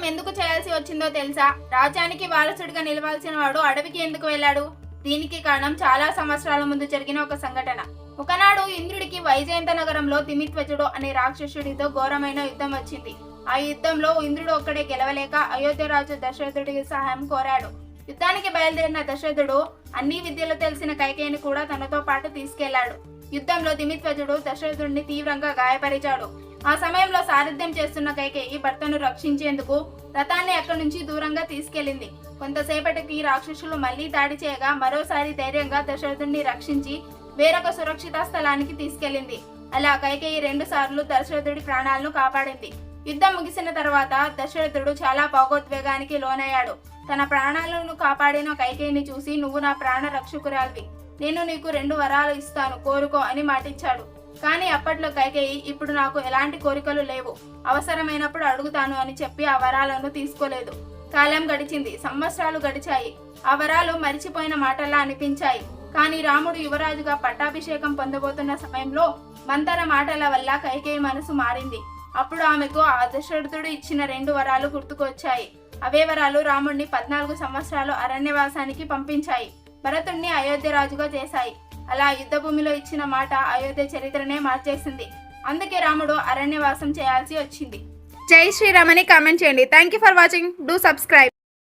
వనవాసం ఎందుకు చేయాల్సి వచ్చిందో తెలుసా? రాజ్యానికి వారసుడిగా నిలవాల్సిన వాడు అడవికి ఎందుకు వెళ్ళాడు? దీనికి కారణం చాలా సంవత్సరాల ముందు జరిగిన ఒక సంఘటన. ఒకనాడు ఇంద్రుడికి వైజయంత నగరంలో తిమిత్వజుడు అనే రాక్షసుడితో ఘోరమైన యుద్ధం వచ్చింది. ఆ యుద్ధంలో ఇంద్రుడు ఒక్కడే గెలవలేక అయోధ్య రాజు దశరథుడికి సహాయం కోరాడు. యుద్ధానికి బయలుదేరిన దశరథుడు అన్ని విద్యలు తెలిసిన కైకేయిని కూడా తనతో పాటు తీసుకెళ్లాడు. యుద్ధంలో తిమిత్వజుడు దశరథుడిని తీవ్రంగా గాయపరిచాడు. ఆ సమయంలో సారథ్యం చేస్తున్న కైకేయి భర్తను రక్షించేందుకు రథాన్ని అక్కడి నుంచి దూరంగా తీసుకెళ్లింది. కొంతసేపటికి రాక్షసులు మళ్లీ దాడి చేయగా మరోసారి ధైర్యంగా దశరథుడిని రక్షించి వేరొక సురక్షిత స్థలానికి తీసుకెళ్లింది. అలా కైకేయి 2 సార్లు దశరథుడి ప్రాణాలను కాపాడింది. యుద్ధం ముగిసిన తర్వాత దశరథుడు చాలా భావోద్వేగానికి లోనయ్యాడు. తన ప్రాణాలను కాపాడిన కైకేయిని చూసి, నువ్వు నా ప్రాణ రక్షకురాలివి, నేను నీకు 2 వరాలు ఇస్తాను, కోరుకో అని మాటిచ్చాడు. కానీ అప్పట్లో కైకేయి, ఇప్పుడు నాకు ఎలాంటి కోరికలు లేవు, అవసరమైనప్పుడు అడుగుతాను అని చెప్పి ఆ వరాలను తీసుకోలేదు. కాలం గడిచింది, సంవత్సరాలు గడిచాయి. ఆ వరాలు మరిచిపోయిన మాటల్లా అనిపించాయి. కానీ రాముడు యువరాజుగా పట్టాభిషేకం పొందబోతున్న సమయంలో మంతర మాటల వల్ల కైకేయి మనసు మారింది. అప్పుడు ఆమెకు ఆ దశరథుడు ఇచ్చిన 2 వరాలు గుర్తుకొచ్చాయి. అవే వరాలు రాముడిని 14 సంవత్సరాలు అరణ్యవాసానికి పంపించాయి. భరతుణ్ణి అయోధ్య రాజుగా చేశాయి. అలా యుద్ధ భూమిలో ఇచ్చిన మాట అయోధ్య చరిత్రనే మార్చేసింది. అందుకే రాముడు అరణ్యవాసం చేయాల్సి వచ్చింది. జై శ్రీరామ్ అని కామెంట్ చేయండి. Thank you for watching. Do subscribe.